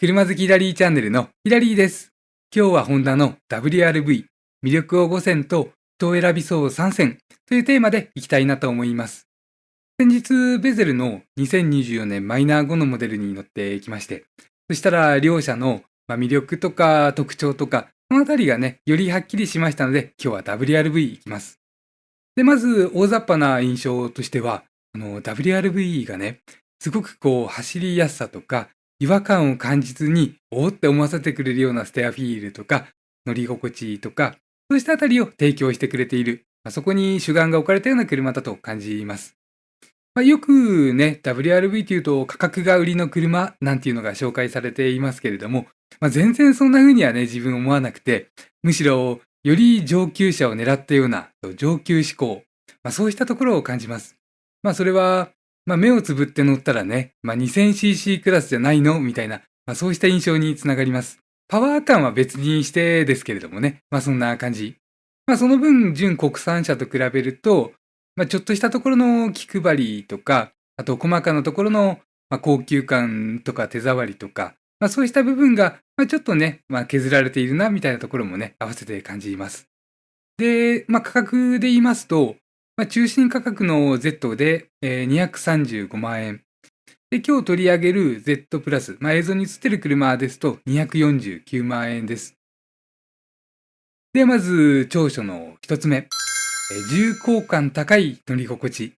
車好きヒラリーチャンネルのヒラリーです。今日はホンダの WRV 魅力を5選と人を選びそう3選というテーマでいきたいなと思います。先日ベゼルの2024年マイナー5のモデルに乗ってきまして、そしたら両者の魅力とか特徴とかそのあたりがね、よりはっきりしましたので、今日は WRV いきます。で、まず大雑把な印象としては、WRV がね、すごく走りやすさとか違和感を感じずにおーって思わせてくれるようなステアフィールとか乗り心地とか、そうしたあたりを提供してくれている、そこに主眼が置かれたような車だと感じます。よくね、WRV というと価格が売りの車なんていうのが紹介されていますけれども、全然そんな風にはね、自分思わなくて、むしろより上級者を狙ったような上級志向、そうしたところを感じます。それは、目をつぶって乗ったらね、2000cc クラスじゃないのみたいな、そうした印象につながります。パワー感は別にしてですけれどもね、そんな感じ。その分、純国産車と比べると、ちょっとしたところの気配りとか、あと細かなところの、高級感とか手触りとか、そうした部分が、ちょっとね、削られているなみたいなところもね、合わせて感じます。で、価格で言いますと、中心価格の Z で、235万円。で、今日取り上げる Z プラス、映像に映ってる車ですと249万円です。で、まず長所の一つ目。重厚感高い乗り心地。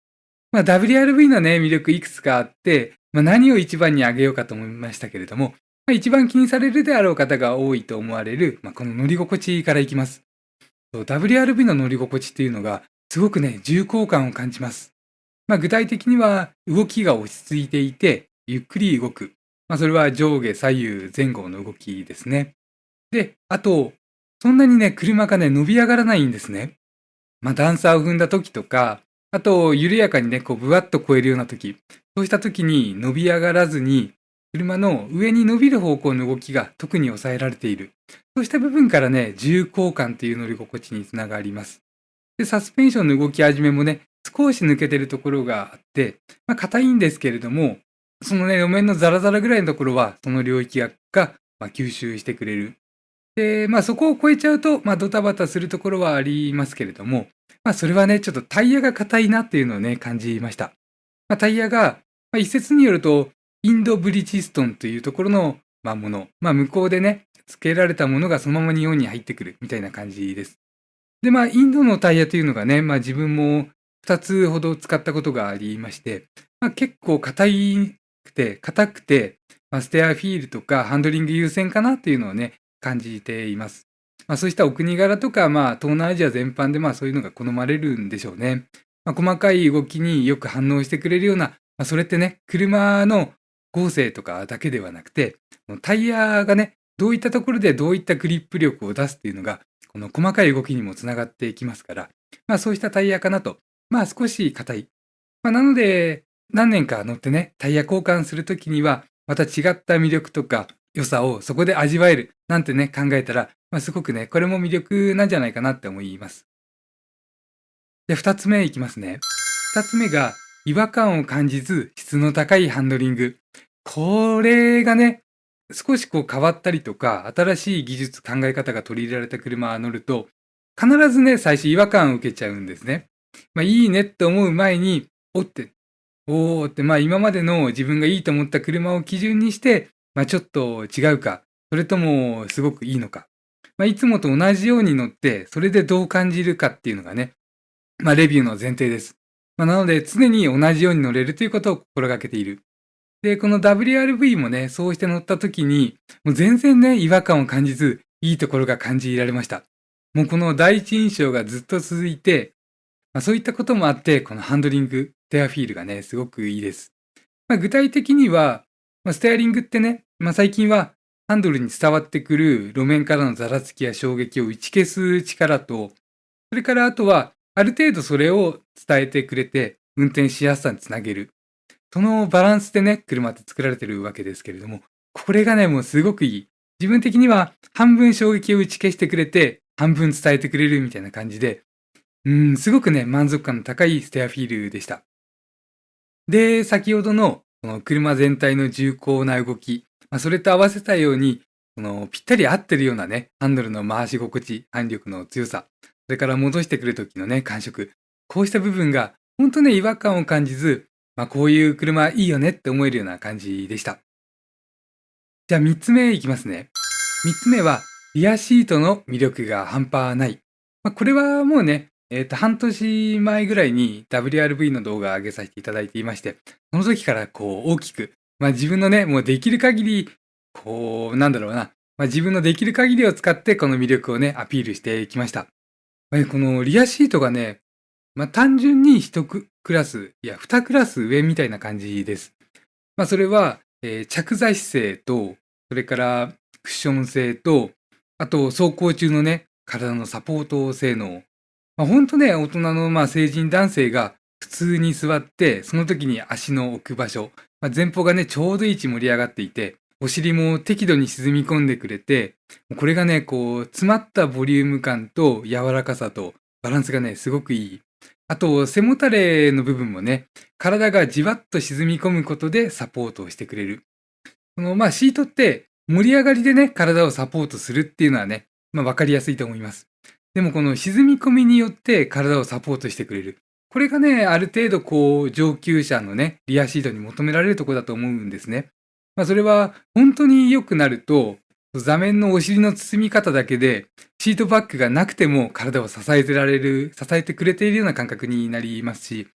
WRV のね、魅力いくつかあって、何を一番に挙げようかと思いましたけれども、一番気にされるであろう方が多いと思われる、この乗り心地からいきます。WRV の乗り心地っていうのが、すごくね、重厚感を感じます。具体的には、動きが落ち着いていて、ゆっくり動く。それは上下左右前後の動きですね。で、あと、そんなにね、車がね、伸び上がらないんですね。段差を踏んだ時とか、あと、緩やかにね、ぶわっと越えるような時、そうした時に伸び上がらずに、車の上に伸びる方向の動きが特に抑えられている。そうした部分からね、重厚感という乗り心地につながります。で、サスペンションの動き始めもね、少し抜けてるところがあって、硬いんですけれども、そのね、路面のザラザラぐらいのところは、その領域が吸収してくれる。で、そこを越えちゃうと、ドタバタするところはありますけれども、それはね、ちょっとタイヤが硬いなっていうのをね、感じました。タイヤが、一説によると、インドブリヂストンというところの、もの、向こうでね、付けられたものがそのまま日本に入ってくるみたいな感じです。で、インドのタイヤというのがね、自分も2つほど使ったことがありまして、結構硬くて、ステアフィールとかハンドリング優先かなっていうのをね、感じています。そうしたお国柄とか、東南アジア全般でそういうのが好まれるんでしょうね。細かい動きによく反応してくれるような、それってね、車の剛性とかだけではなくて、タイヤがね、どういったところでどういったグリップ力を出すっていうのが、この細かい動きにもつながっていきますから、そうしたタイヤかなと。少し硬い。なので、何年か乗ってね、タイヤ交換するときには、また違った魅力とか良さをそこで味わえるなんてね、考えたら、すごくね、これも魅力なんじゃないかなって思います。で、二つ目いきますね。二つ目が、違和感を感じず質の高いハンドリング。これがね、少し変わったりとか、新しい技術考え方が取り入れられた車を乗ると、必ずね、最初違和感を受けちゃうんですね。いいねって思う前に、おーって、今までの自分がいいと思った車を基準にして、ちょっと違うか、それともすごくいいのか。いつもと同じように乗って、それでどう感じるかっていうのがね、レビューの前提です。なので、常に同じように乗れるということを心がけている。で、この WRV もね、そうして乗った時に、もう全然ね、違和感を感じず、いいところが感じられました。もうこの第一印象がずっと続いて、そういったこともあって、このハンドリング、ステアフィールがね、すごくいいです。具体的には、ステアリングってね、最近はハンドルに伝わってくる路面からのざらつきや衝撃を打ち消す力と、それからあとは、ある程度それを伝えてくれて、運転しやすさにつなげる。そのバランスでね、車って作られてるわけですけれども、これがね、もうすごくいい。自分的には半分衝撃を打ち消してくれて、半分伝えてくれるみたいな感じで、すごくね、満足感の高いステアフィールでした。で、先ほどのこの車全体の重厚な動き、それと合わせたように、ぴったり合ってるようなね、ハンドルの回し心地、反力の強さ、それから戻してくる時のね、感触、こうした部分が、ほんとね、違和感を感じず、こういう車いいよねって思えるような感じでした。じゃあ3つ目いきますね。3つ目は、リアシートの魅力が半端ない。これはもうね、半年前ぐらいに WRV の動画を上げさせていただいていまして、その時からこう大きく、自分のね、もうできる限り、こう、なんだろうな、自分のできる限りを使ってこの魅力をね、アピールしてきました。このリアシートがね、単純に1クラス、いや2クラス上みたいな感じです。それは、着座姿勢と、それからクッション性と、あと走行中のね、体のサポート性能。ほんとね、大人の成人男性が普通に座って、その時に足の置く場所、前方がね、ちょうどいい位置盛り上がっていて、お尻も適度に沈み込んでくれて、これがね、こう、詰まったボリューム感と柔らかさとバランスがね、すごくいい。あと、背もたれの部分もね、体がじわっと沈み込むことでサポートをしてくれる。シートって盛り上がりでね、体をサポートするっていうのはね、わかりやすいと思います。でもこの沈み込みによって体をサポートしてくれる。これがね、ある程度こう、上級者のね、リアシートに求められるところだと思うんですね。それは本当に良くなると、座面のお尻の包み方だけで、シートバッグがなくても体を支えてくれているような感覚になりますし、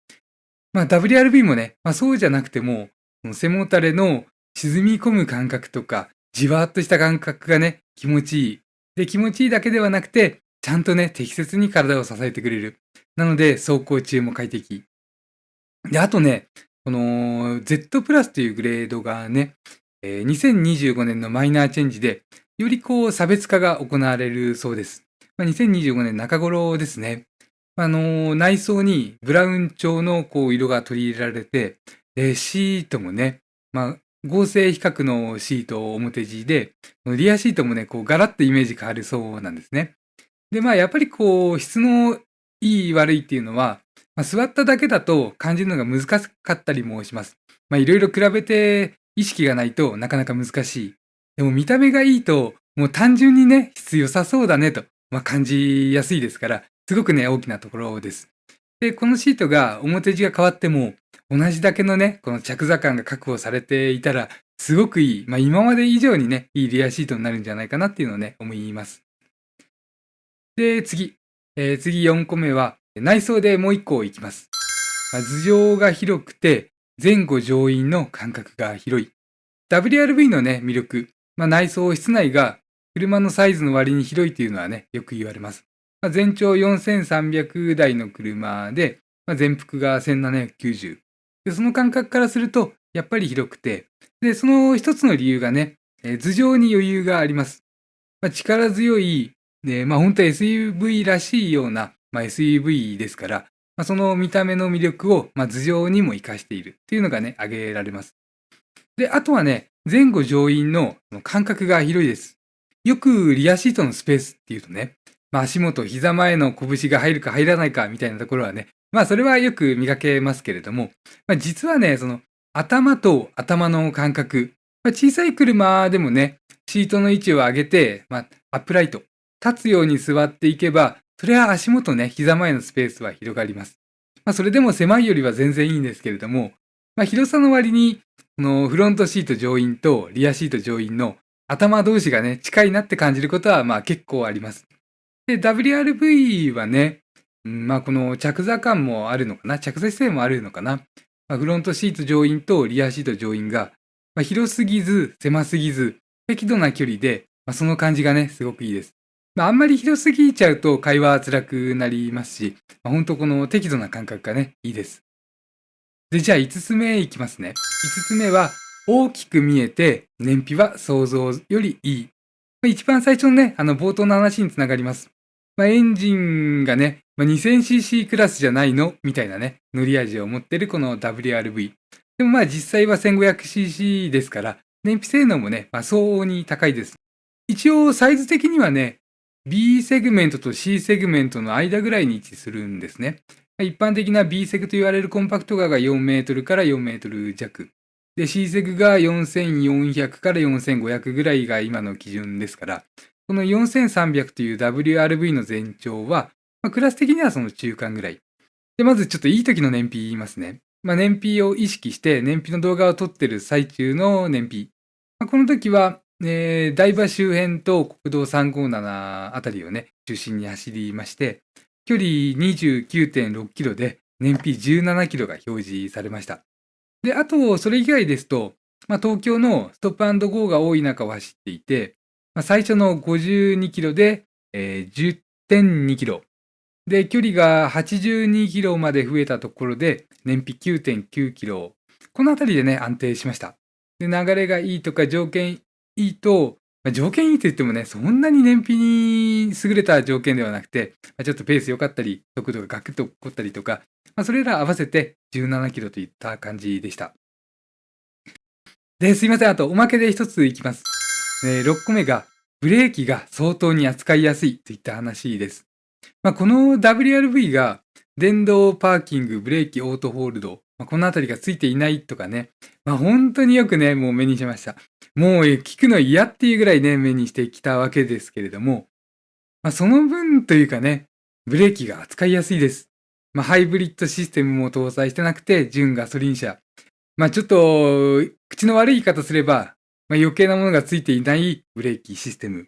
WRB もね、そうじゃなくても、背もたれの沈み込む感覚とか、じわーっとした感覚がね、気持ちいい。で、気持ちいいだけではなくて、ちゃんとね、適切に体を支えてくれる。なので、走行中も快適。で、あとね、この Z プラスというグレードがね、2025年のマイナーチェンジで、よりこう差別化が行われるそうです。2025年中頃ですね。内装にブラウン調のこう色が取り入れられて、シートもね、合成比較のシート表地で、リアシートもね、こうガラッとイメージ変わるそうなんですね。で、やっぱりこう、質のいい悪いっていうのは、座っただけだと感じるのが難しかったりもします。いろいろ比べて意識がないとなかなか難しい。でも見た目がいいと、もう単純にね、質良さそうだねと、感じやすいですから、すごくね、大きなところです。で、このシートが表地が変わっても、同じだけのね、この着座感が確保されていたら、すごくいい、今まで以上にね、いいリアシートになるんじゃないかなっていうのをね、思います。で、次4個目は、内装でもう1個いきます。頭上が広くて、前後乗員の間隔が広い。WRV のね、魅力。内装室内が車のサイズの割に広いというのはね、よく言われます。全長4300台の車で、全幅が1790。で、その感覚からすると、やっぱり広くて、で、その一つの理由がね、頭上に余裕があります。力強い、で、本当 SUV らしいような、SUV ですから、その見た目の魅力を、頭上にも活かしているっていうのがね、挙げられます。で、あとはね、前後乗員の間隔が広いです。よくリアシートのスペースっていうとね、足元、膝前の拳が入るか入らないかみたいなところはね、それはよく見かけますけれども、実はね、その頭と頭の間隔、小さい車でもね、シートの位置を上げて、アップライト、立つように座っていけば、それは足元ね、膝前のスペースは広がります。それでも狭いよりは全然いいんですけれども、広さの割に、このフロントシート乗員とリアシート乗員の頭同士がね、近いなって感じることは結構あります。で、WRV はね、この着座感もあるのかな、着座姿勢もあるのかな。フロントシート乗員とリアシート乗員が、広すぎず狭すぎず適度な距離で、その感じがね、すごくいいです。あんまり広すぎちゃうと会話辛くなりますし、本当この適度な感覚がね、いいです。で、じゃあ5つ目いきますね。5つ目は、大きく見えて燃費は想像よりいい。一番最初のね、冒頭の話につながります。エンジンがね、2000cc クラスじゃないのみたいなね、乗り味を持ってるこの WRV。でも実際は 1500cc ですから、燃費性能もね、相応に高いです。一応サイズ的にはね、B セグメントと C セグメントの間ぐらいに位置するんですね。一般的な B セグと言われるコンパクトカーが4メートルから4メートル弱。で、C セグが4400から4500ぐらいが今の基準ですから、この4300という WRV の全長は、クラス的にはその中間ぐらい。で、まずちょっといい時の燃費言いますね。燃費を意識して燃費の動画を撮ってる最中の燃費。この時は、台場周辺と国道357あたりをね、中心に走りまして、距離 29.6 キロで燃費17キロが表示されました。で、あと、それ以外ですと、東京のストップ&ゴーが多い中を走っていて、最初の52キロで、10.2 キロ。で、距離が82キロまで増えたところで、燃費 9.9 キロ。このあたりでね、安定しました。で、流れがいいとか条件いいと、条件いいと言ってもね、そんなに燃費に優れた条件ではなくて、ちょっとペース良かったり、速度がガクッと起こったりとか、それら合わせて17キロといった感じでした。で、すいません。あと、おまけで一ついきます。6個目が、ブレーキが相当に扱いやすいといった話です。この WRV が電動パーキング、ブレーキ、オートホールド、このあたりがついていないとかね、本当によくね、もう目にしました。もう聞くの嫌っていうぐらいね、目にしてきたわけですけれども、その分というかね、ブレーキが扱いやすいです。ハイブリッドシステムも搭載してなくて、純ガソリン車。ちょっと、口の悪い言い方すれば、余計なものがついていないブレーキシステム。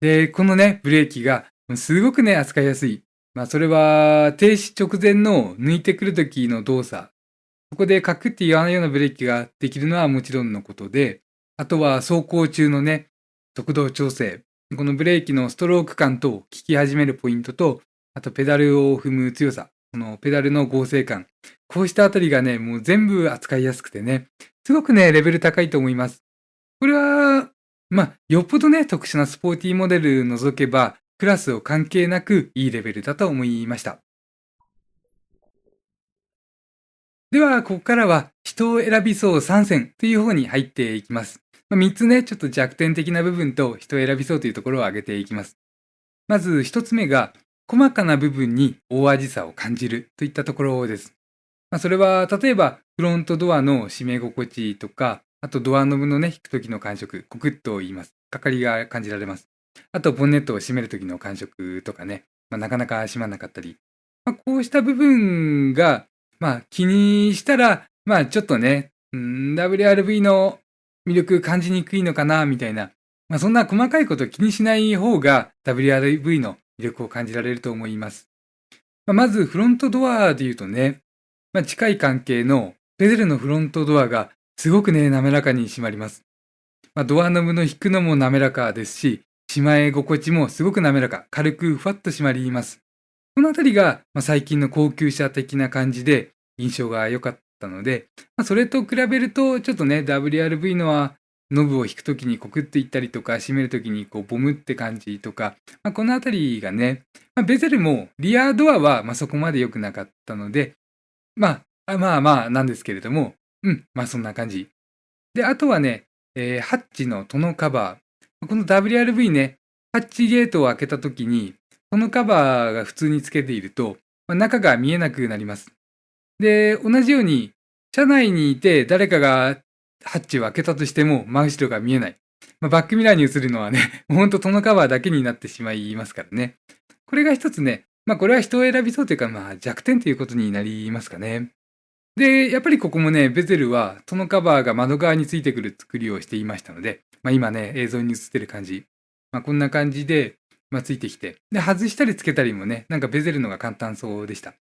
で、このね、ブレーキがすごくね、扱いやすい。それは、停止直前の抜いてくる時の動作。ここでカクって言わないようなブレーキができるのはもちろんのことで、あとは走行中のね、速度調整。このブレーキのストローク感と効き始めるポイントと、あとペダルを踏む強さ。このペダルの合成感。こうしたあたりがね、もう全部扱いやすくてね、すごくね、レベル高いと思います。これは、よっぽどね、特殊なスポーティーモデル除けば、クラスを関係なくいいレベルだと思いました。では、ここからは人を選びそう3選という方に入っていきます。3つね、ちょっと弱点的な部分と人を選びそうというところを挙げていきます。まず1つ目が、細かな部分に大味さを感じるといったところです。それは、例えば、フロントドアの閉め心地とか、あとドアノブのね、引く時の感触、コクッと言います。かかりが感じられます。あと、ボンネットを閉める時の感触とかね、なかなか閉まらなかったり。こうした部分が、気にしたら、ちょっとね、WRV の魅力感じにくいのかな、みたいな。そんな細かいことを気にしない方が WRV の魅力を感じられると思います。まず、フロントドアで言うとね、近い関係のベゼルのフロントドアがすごくね、滑らかに閉まります。ドアノブの引くのも滑らかですし、しまい心地もすごく滑らか、軽くふわっと閉まります。このあたりが、最近の高級車的な感じで印象が良かったので、それと比べるとちょっとね、WRV のはノブを引くときにコクっていったりとか、閉めるときにこうボムって感じとか、このあたりがね、ベゼルもリアドアはそこまで良くなかったので、なんですけれども、そんな感じ。で、あとはね、ハッチのトノカバー。この WRV ね、ハッチゲートを開けたときに、トノカバーが普通につけていると、中が見えなくなります。で、同じように、車内にいて誰かがハッチを開けたとしても、真後ろが見えない。バックミラーに映るのはね、ほんとトノカバーだけになってしまいますからね。これが一つね、これは人を選びそうというか、弱点ということになりますかね。で、やっぱりここもね、ベゼルはトノカバーが窓側についてくる作りをしていましたので、今ね、映像に映ってる感じ。こんな感じで、ついてきて。で、外したりつけたりもね、なんかベゼルのが簡単そうでした。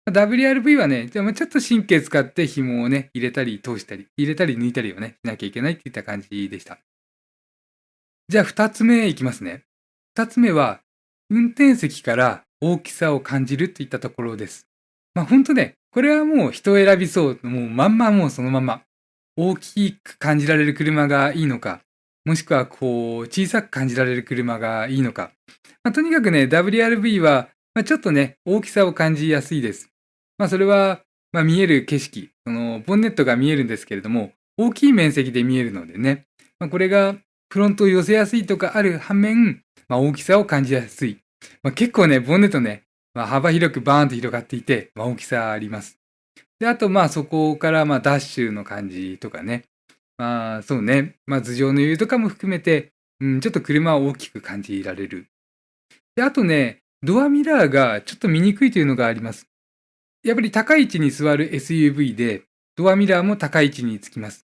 WRV はね、でもちょっと神経使って紐をね、入れたり通したり、入れたり抜いたりをね、しなきゃいけないっていった感じでした。じゃあ二つ目いきますね。二つ目は、運転席から大きさを感じるといったところです。ほんとね、これはもう人を選びそう。もうもうそのまま。大きく感じられる車がいいのか、もしくはこう、小さく感じられる車がいいのか。とにかくね、WRV は、ちょっとね、大きさを感じやすいです。それは、見える景色、ボンネットが見えるんですけれども、大きい面積で見えるのでね、これがフロントを寄せやすいとかある反面、大きさを感じやすい。結構ね、ボンネットね、幅広くバーンと広がっていて、大きさあります。で、あとそこからダッシュの感じとかね。そうね。頭上の余裕とかも含めて、ちょっと車は大きく感じられる。で、あとね、ドアミラーがちょっと見にくいというのがあります。やっぱり高い位置に座る SUV で、ドアミラーも高い位置につきます。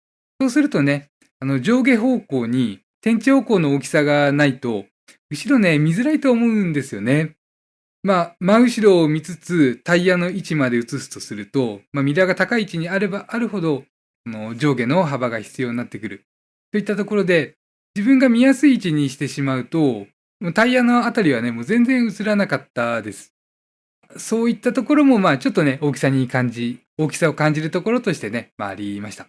そうするとね、上下方向に天地方向の大きさがないと、後ろね、見づらいと思うんですよね。真後ろを見つつ、タイヤの位置まで移すとすると、ミラーが高い位置にあればあるほど、上下の幅が必要になってくる。といったところで、自分が見やすい位置にしてしまうと、タイヤのあたりはね、もう全然映らなかったです。そういったところも、ちょっとね、大きさを感じるところとしてね、ありました。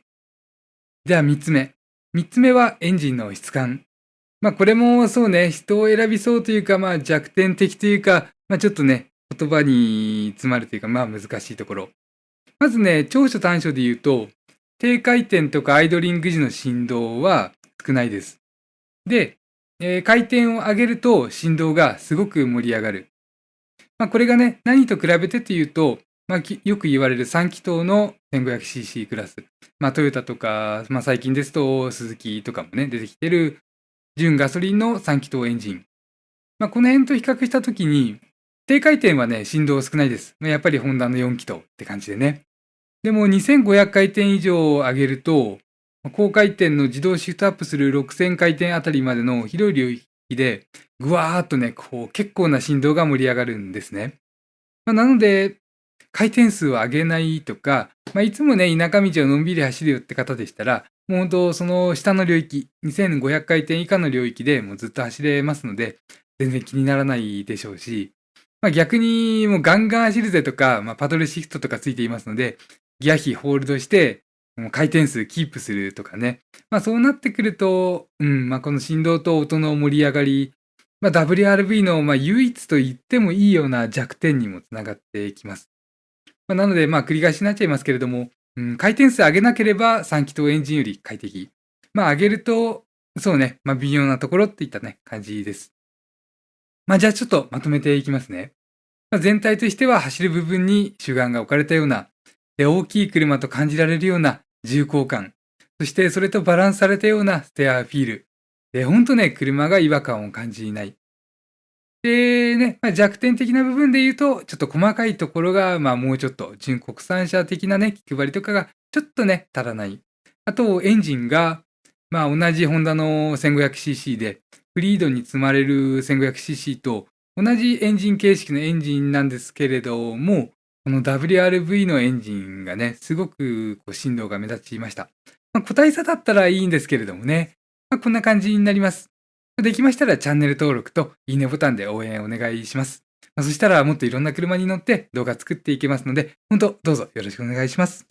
では3つ目。3つ目はエンジンの質感。これもそうね、人を選びそうというか、弱点的というか、ちょっとね、言葉に詰まるというか、難しいところ。まずね、長所短所で言うと、低回転とかアイドリング時の振動は少ないです。で、回転を上げると振動がすごく盛り上がる。これがね、何と比べてというと、よく言われる3気筒の 1500cc クラス。トヨタとか、最近ですと、スズキとかもね、出てきてる純ガソリンの3気筒エンジン。この辺と比較したときに、低回転はね、振動少ないです。やっぱりホンダの4気筒って感じでね。でも2500回転以上上げると、高回転の自動シフトアップする6000回転あたりまでの広い領域で、ぐわーっとね、結構な振動が盛り上がるんですね。なので、回転数を上げないとか、いつもね、田舎道をのんびり走るよって方でしたら、もう本当、その下の領域、2500回転以下の領域でもうずっと走れますので、全然気にならないでしょうし、逆にもうガンガン走るぜとか、パドルシフトとかついていますので、ギア比ホールドして、もう回転数キープするとかね。そうなってくると、この振動と音の盛り上がり、WRV の唯一と言ってもいいような弱点にもつながってきます。なので、繰り返しになっちゃいますけれども、回転数上げなければ3気筒エンジンより快適。上げると、そうね、微妙なところっていったね、感じです。じゃあちょっとまとめていきますね。全体としては走る部分に主眼が置かれたような、大きい車と感じられるような重厚感、そしてそれとバランスされたようなステアフィール。ほんとね、車が違和感を感じない。でね、弱点的な部分で言うと、ちょっと細かいところが、もうちょっと純国産車的なね、気配りとかがちょっとね、足らない。あと、エンジンが、同じホンダの 1500cc で、フリードに積まれる 1500cc と同じエンジン形式のエンジンなんですけれども、この WRV のエンジンがね、すごく振動が目立ちました。個体差だったらいいんですけれどもね、こんな感じになります。できましたらチャンネル登録といいねボタンで応援お願いします。そしたらもっといろんな車に乗って動画作っていけますので、本当どうぞよろしくお願いします。